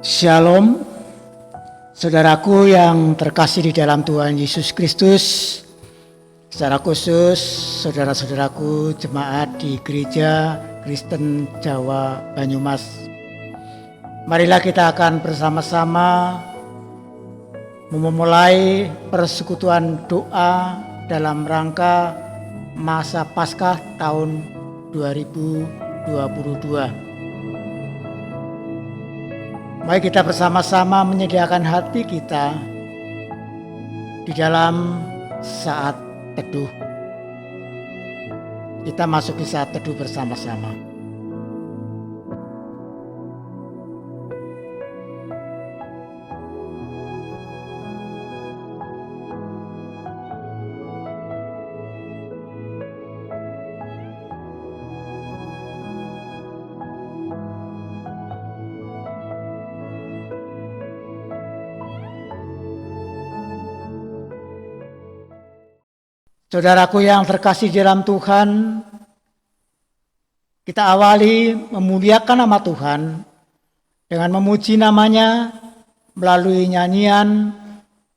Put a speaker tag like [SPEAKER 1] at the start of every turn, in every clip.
[SPEAKER 1] Shalom, saudaraku yang terkasih di dalam Tuhan Yesus Kristus. Secara khusus saudara-saudaraku jemaat di Gereja Kristen Jawa Banyumas. Marilah kita akan bersama-sama memulai persekutuan doa dalam rangka masa Paskah tahun 2022. Mari kita bersama-sama menyediakan hati kita di dalam saat teduh. Kita masuk di saat teduh bersama-sama. Saudaraku yang terkasih dalam Tuhan, kita awali memuliakan nama Tuhan dengan memuji namanya melalui nyanyian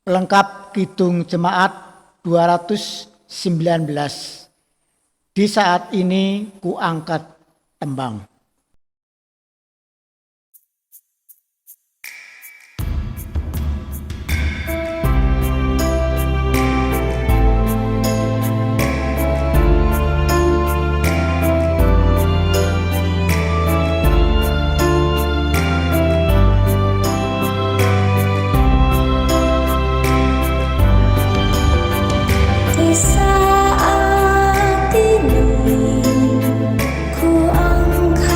[SPEAKER 1] pelengkap Kidung Jemaat 219. Di saat ini ku angkat tembang.
[SPEAKER 2] Saat ini ku angkat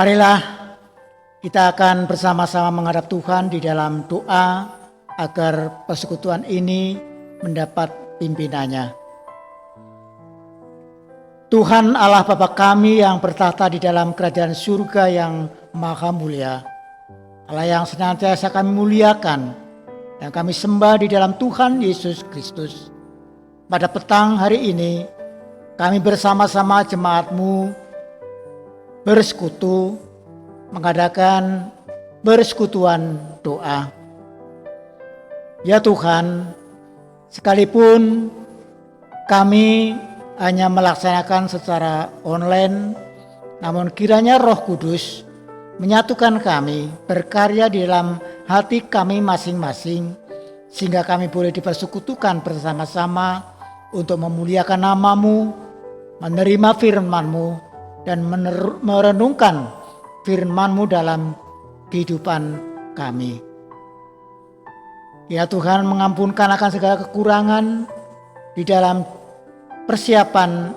[SPEAKER 1] Marilah kita akan bersama-sama menghadap Tuhan di dalam doa agar persekutuan ini mendapat pimpinannya. Tuhan Allah Bapa kami yang bertahta di dalam kerajaan surga yang maha mulia, Allah yang senantiasa kami muliakan dan kami sembah di dalam Tuhan Yesus Kristus. Pada petang hari ini kami bersama-sama jemaat-Mu bersekutu mengadakan persekutuan doa. Ya Tuhan, sekalipun kami hanya melaksanakan secara online, namun kiranya Roh Kudus menyatukan kami, berkarya di dalam hati kami masing-masing, sehingga kami boleh dipersekutukan bersama-sama untuk memuliakan nama-Mu, menerima firman-Mu, dan merenungkan firman-Mu dalam kehidupan kami. Ya Tuhan, mengampunkan akan segala kekurangan di dalam persiapan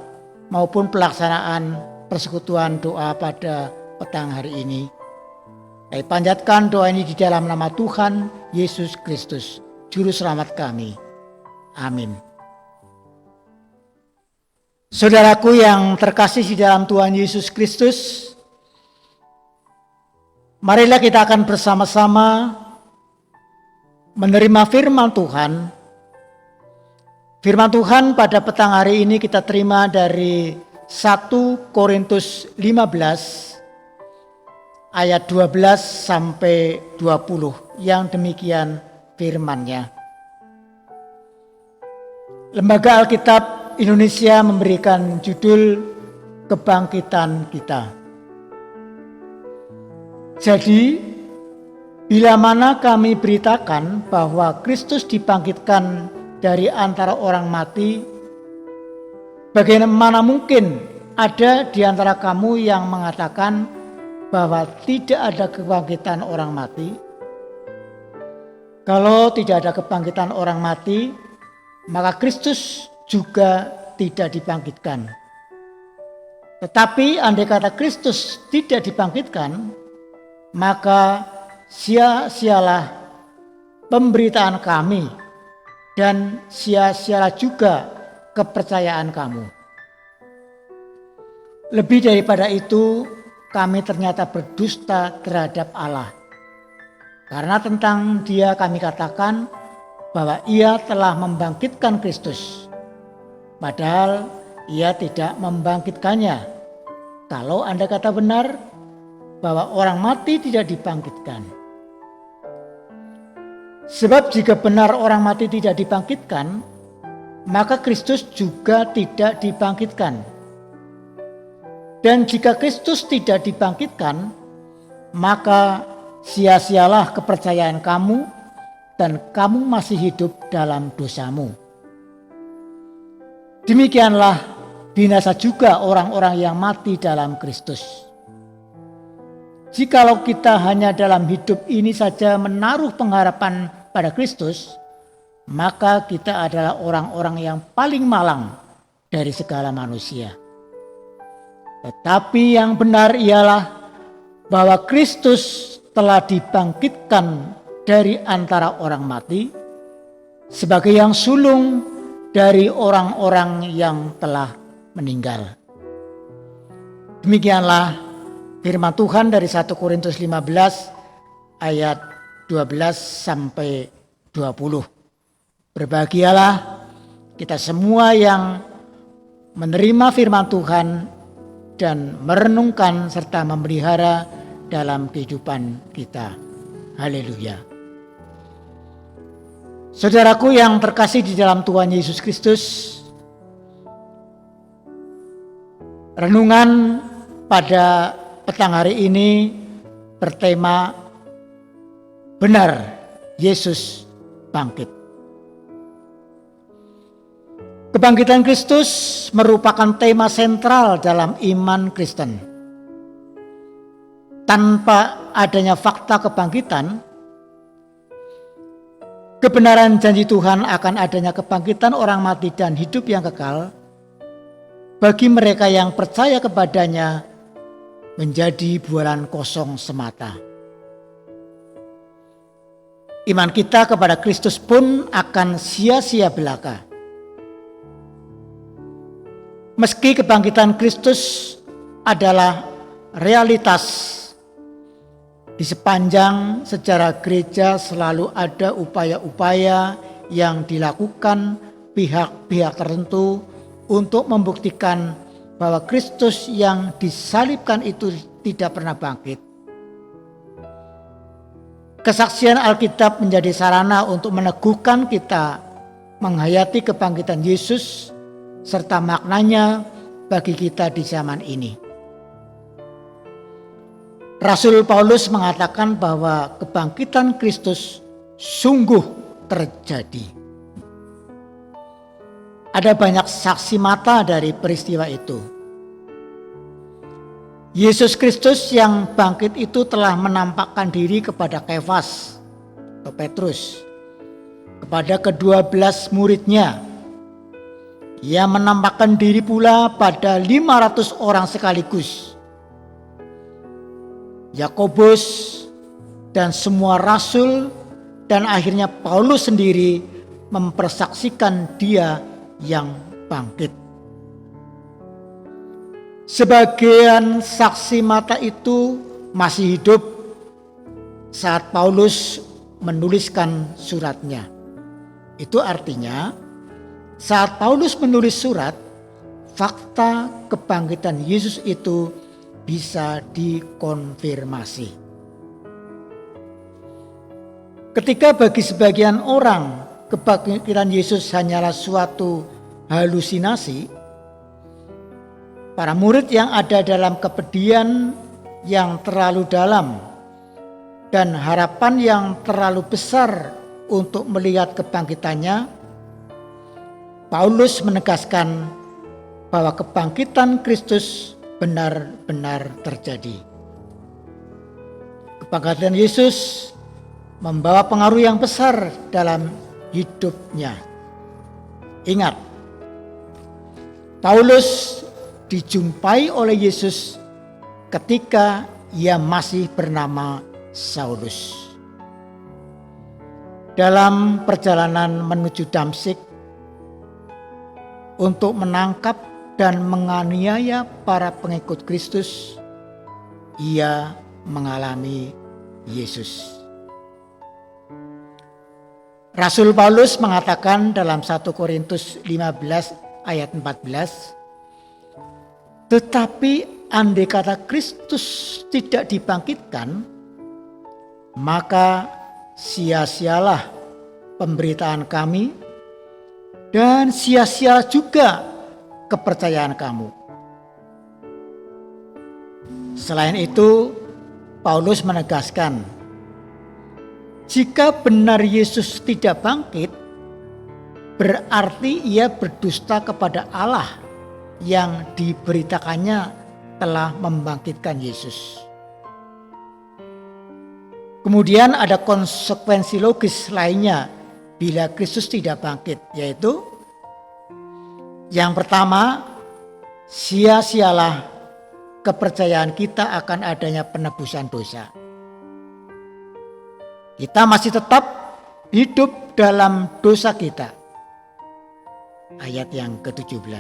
[SPEAKER 1] maupun pelaksanaan persekutuan doa pada petang hari ini. Kami panjatkan doa ini di dalam nama Tuhan Yesus Kristus, Juru Selamat kami. Amin. Saudaraku yang terkasih di dalam Tuhan Yesus Kristus, marilah kita akan bersama-sama menerima firman Tuhan. Firman Tuhan pada petang hari ini kita terima dari 1 Korintus 15 ayat 12 sampai 20 yang demikian firman-Nya. Lembaga Alkitab Indonesia memberikan judul Kebangkitan Kita. Jadi, bila mana kami beritakan bahwa Kristus dibangkitkan dari antara orang mati, bagaimana mungkin ada di antara kamu yang mengatakan bahwa tidak ada kebangkitan orang mati? Kalau tidak ada kebangkitan orang mati, maka Kristus juga tidak dibangkitkan. Tetapi andai kata Kristus tidak dibangkitkan, maka sia-sialah pemberitaan kami dan sia-sialah juga kepercayaan kamu. Lebih daripada itu, kami ternyata berdusta terhadap Allah. Karena tentang Dia kami katakan bahwa Ia telah membangkitkan Kristus, padahal Ia tidak membangkitkannya. Kalau Anda kata benar bahwa orang mati tidak dibangkitkan. Sebab jika benar orang mati tidak dibangkitkan, maka Kristus juga tidak dibangkitkan. Dan jika Kristus tidak dibangkitkan, maka sia-sialah kepercayaan kamu dan kamu masih hidup dalam dosamu. Demikianlah binasa juga orang-orang yang mati dalam Kristus. Jikalau kita hanya dalam hidup ini saja menaruh pengharapan pada Kristus, maka kita adalah orang-orang yang paling malang dari segala manusia. Tetapi yang benar ialah bahwa Kristus telah dibangkitkan dari antara orang mati sebagai yang sulung dari orang-orang yang telah meninggal. Demikianlah firman Tuhan dari 1 Korintus 15 ayat 12 sampai 20. Berbahagialah kita semua yang menerima firman Tuhan dan merenungkan serta memelihara dalam kehidupan kita. Haleluya. Saudaraku yang terkasih di dalam Tuhan Yesus Kristus, renungan pada petang hari ini bertema benar Yesus bangkit. Kebangkitan Kristus merupakan tema sentral dalam iman Kristen. Tanpa adanya fakta kebangkitan, kebenaran janji Tuhan akan adanya kebangkitan orang mati dan hidup yang kekal bagi mereka yang percaya kepadanya menjadi bualan kosong semata. Iman kita kepada Kristus pun akan sia-sia belaka. Meski kebangkitan Kristus adalah realitas, di sepanjang sejarah gereja selalu ada upaya-upaya yang dilakukan pihak-pihak tertentu untuk membuktikan bahwa Kristus yang disalibkan itu tidak pernah bangkit. Kesaksian Alkitab menjadi sarana untuk meneguhkan kita menghayati kebangkitan Yesus serta maknanya bagi kita di zaman ini. Rasul Paulus mengatakan bahwa kebangkitan Kristus sungguh terjadi. Ada banyak saksi mata dari peristiwa itu. Yesus Kristus yang bangkit itu telah menampakkan diri kepada Kefas atau Petrus, kepada ke-12 muridnya. Ia menampakkan diri pula pada 500 orang sekaligus. Yakobus dan semua rasul dan akhirnya Paulus sendiri mempersaksikan dia yang bangkit. Sebagian saksi mata itu masih hidup saat Paulus menuliskan suratnya. Itu artinya saat Paulus menulis surat, fakta kebangkitan Yesus itu bisa dikonfirmasi. Ketika bagi sebagian orang kebangkitan Yesus hanyalah suatu halusinasi, para murid yang ada dalam kepedihan yang terlalu dalam dan harapan yang terlalu besar untuk melihat kebangkitannya, Paulus menegaskan bahwa kebangkitan Kristus benar-benar terjadi. Kebangkitan Yesus membawa pengaruh yang besar dalam hidupnya. Ingat, Paulus dijumpai oleh Yesus ketika ia masih bernama Saulus. Dalam perjalanan menuju Damsyik untuk menangkap dan menganiaya para pengikut Kristus, ia mengalami Yesus. Rasul Paulus mengatakan dalam 1 Korintus 15 ayat 14, tetapi andai kata Kristus tidak dibangkitkan, maka sia-sialah pemberitaan kami dan sia-sia juga kepercayaan kamu. Selain itu, Paulus menegaskan, jika benar Yesus tidak bangkit, berarti ia berdusta kepada Allah yang diberitakannya telah membangkitkan Yesus. Kemudian ada konsekuensi logis lainnya bila Kristus tidak bangkit, yaitu yang pertama, sia-sialah kepercayaan kita akan adanya penebusan dosa. Kita masih tetap hidup dalam dosa kita. Ayat yang ke-17.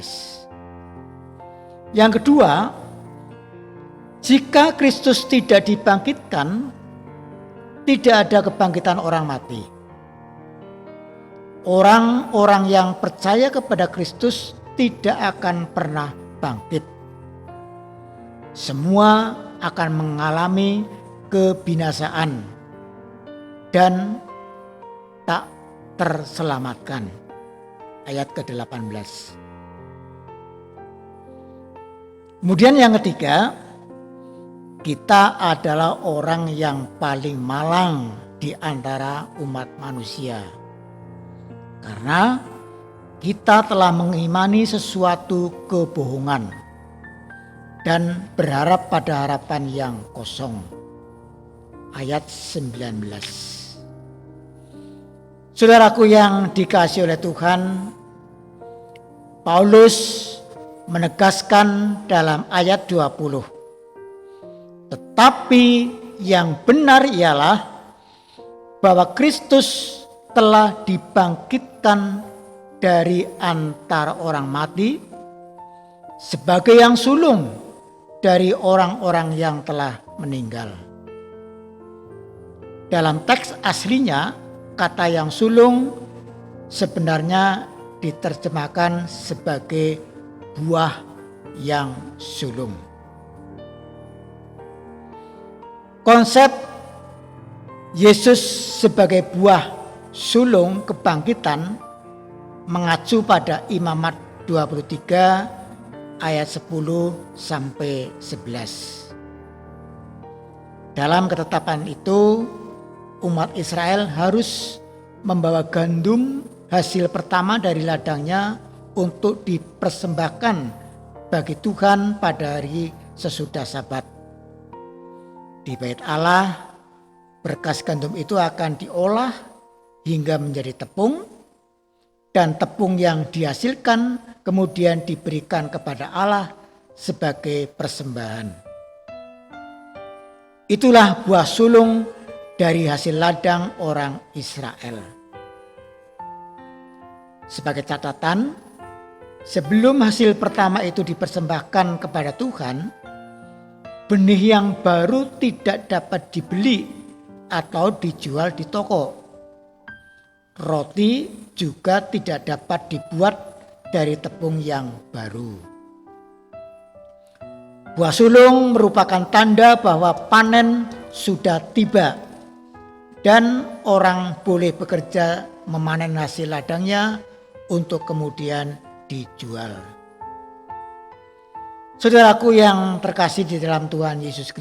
[SPEAKER 1] Yang kedua, jika Kristus tidak dibangkitkan, tidak ada kebangkitan orang mati. Orang-orang yang percaya kepada Kristus tidak akan pernah bangkit. Semua akan mengalami kebinasaan dan tak terselamatkan. Ayat ke-18. Kemudian yang ketiga, kita adalah orang yang paling malang di antara umat manusia. Karena kita telah mengimani sesuatu kebohongan dan berharap pada harapan yang kosong. Ayat 19. Saudaraku yang dikasihi oleh Tuhan, Paulus menegaskan dalam ayat 20 Tapi yang benar ialah bahwa Kristus telah dibangkitkan dari antara orang mati sebagai yang sulung dari orang-orang yang telah meninggal. Dalam teks aslinya, kata yang sulung sebenarnya diterjemahkan sebagai buah yang sulung. Konsep Yesus sebagai buah sulung kebangkitan mengacu pada Imamat 23 ayat 10 sampai 11. Dalam ketetapan itu, umat Israel harus membawa gandum hasil pertama dari ladangnya untuk dipersembahkan bagi Tuhan pada hari sesudah Sabat. Di Bait Allah, berkas gandum itu akan diolah hingga menjadi tepung, dan tepung yang dihasilkan kemudian diberikan kepada Allah sebagai persembahan. Itulah buah sulung dari hasil ladang orang Israel. Sebagai catatan, sebelum hasil pertama itu dipersembahkan kepada Tuhan, benih yang baru tidak dapat dibeli atau dijual di toko. Roti juga tidak dapat dibuat dari tepung yang baru. Buah sulung merupakan tanda bahwa panen sudah tiba dan orang boleh bekerja memanen hasil ladangnya untuk kemudian dijual. Saudaraku yang terkasih di dalam Tuhan Yesus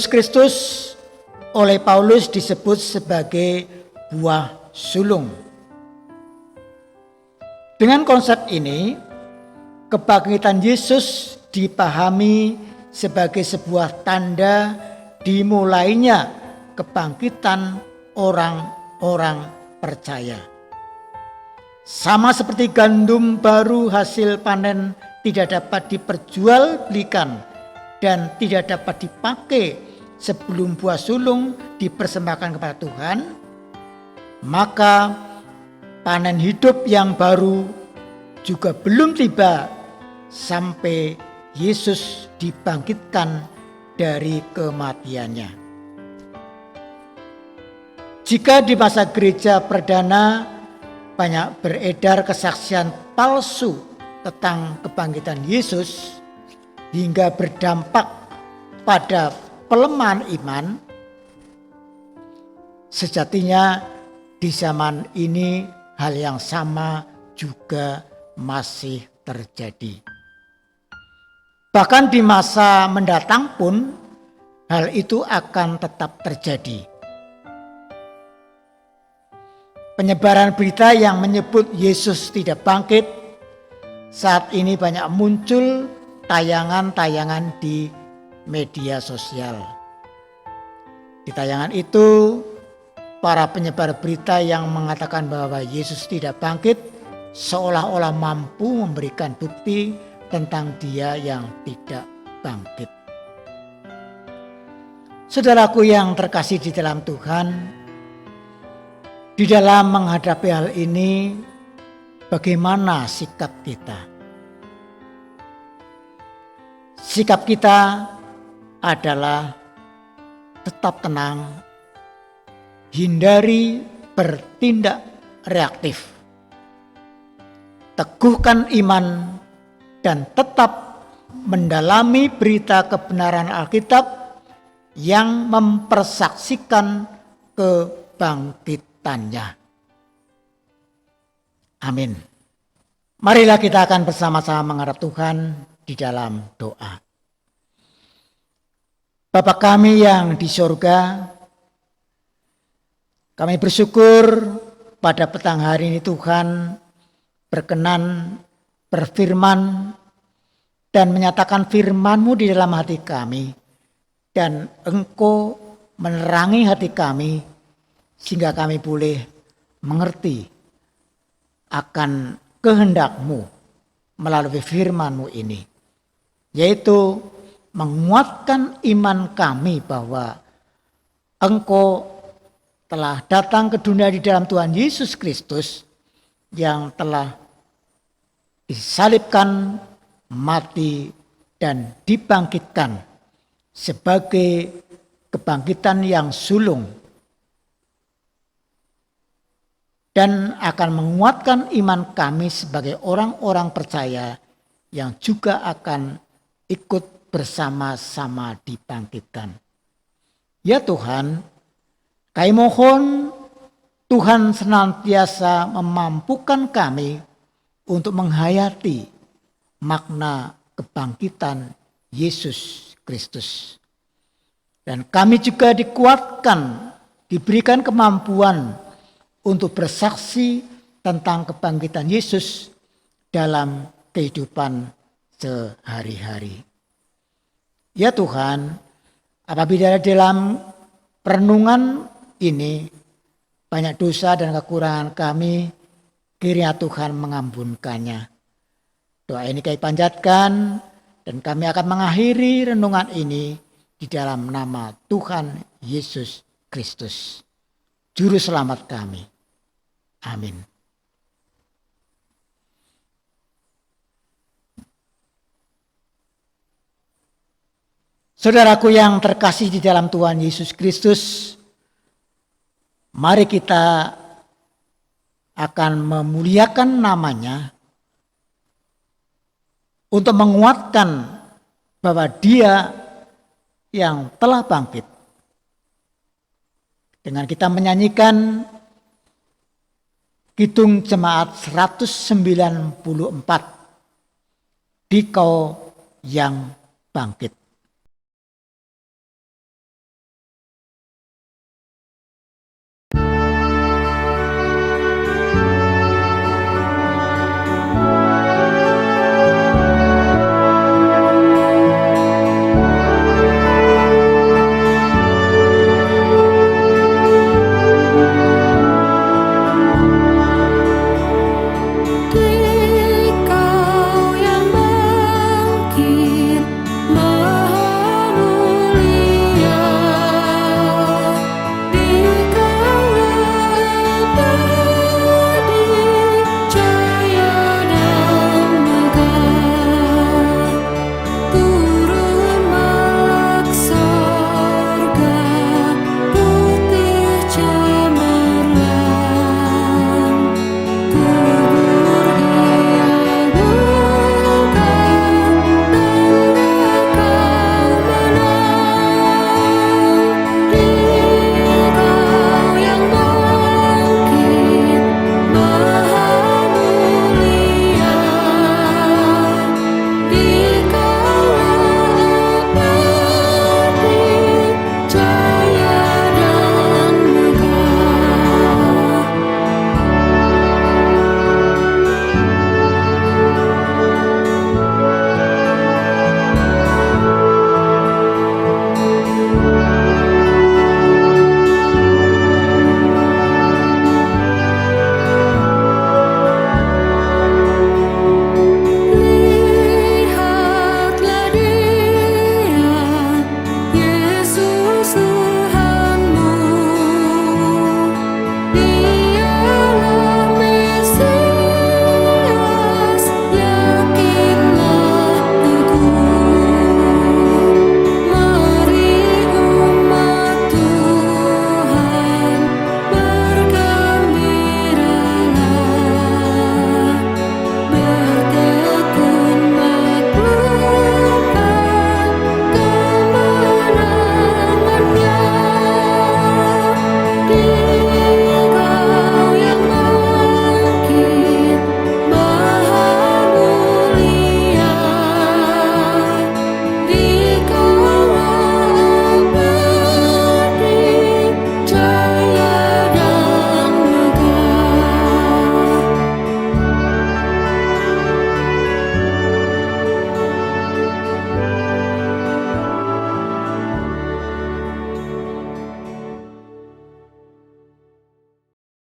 [SPEAKER 1] Kristus, oleh Paulus disebut sebagai buah sulung. Dengan konsep ini, kebangkitan Yesus dipahami sebagai sebuah tanda dimulainya kebangkitan orang-orang percaya. Sama seperti gandum baru hasil panen tidak dapat diperjualbelikan dan tidak dapat dipakai sebelum buah sulung dipersembahkan kepada Tuhan, maka panen hidup yang baru juga belum tiba sampai Yesus dibangkitkan dari kematiannya. Jika di masa gereja perdana banyak beredar kesaksian palsu tentang kebangkitan Yesus hingga berdampak pada pelemahan iman, sejatinya di zaman ini hal yang sama juga masih terjadi. Bahkan di masa mendatang pun hal itu akan tetap terjadi. Penyebaran berita yang menyebut Yesus tidak bangkit saat ini banyak muncul tayangan-tayangan di media sosial. Di tayangan itu, para penyebar berita yang mengatakan bahwa Yesus tidak bangkit seolah-olah mampu memberikan bukti tentang Dia yang tidak bangkit. Saudaraku yang terkasih di dalam Tuhan, di dalam menghadapi hal ini, bagaimana sikap kita? Sikap kita adalah tetap tenang, hindari bertindak reaktif, teguhkan iman, dan tetap mendalami berita kebenaran Alkitab yang mempersaksikan kebangkitannya. Amin. Marilah kita akan bersama-sama menghadap Tuhan di dalam doa. Bapa kami yang di surga, kami bersyukur pada petang hari ini Tuhan berkenan berfirman dan menyatakan firman-Mu di dalam hati kami, dan Engkau menerangi hati kami sehingga kami boleh mengerti akan kehendak-Mu melalui firman-Mu ini, yaitu menguatkan iman kami bahwa Engkau telah datang ke dunia di dalam Tuhan Yesus Kristus yang telah disalibkan, mati, dan dibangkitkan sebagai kebangkitan yang sulung dan akan menguatkan iman kami sebagai orang-orang percaya yang juga akan ikut bersama-sama dibangkitkan. Ya Tuhan, kami mohon Tuhan senantiasa memampukan kami untuk menghayati makna kebangkitan Yesus Kristus. Dan kami juga dikuatkan, diberikan kemampuan untuk bersaksi tentang kebangkitan Yesus dalam kehidupan sehari-hari. Ya Tuhan, apabila dalam perenungan ini banyak dosa dan kekurangan kami, kiranya Tuhan mengampunkannya. Doa ini kami panjatkan dan kami akan mengakhiri renungan ini di dalam nama Tuhan Yesus Kristus, Juru Selamat kami. Amin. Saudaraku yang terkasih di dalam Tuhan Yesus Kristus, mari kita akan memuliakan namanya untuk menguatkan bahwa Dia yang telah bangkit. Dengan kita menyanyikan Kidung Jemaat 194, Dikau yang bangkit.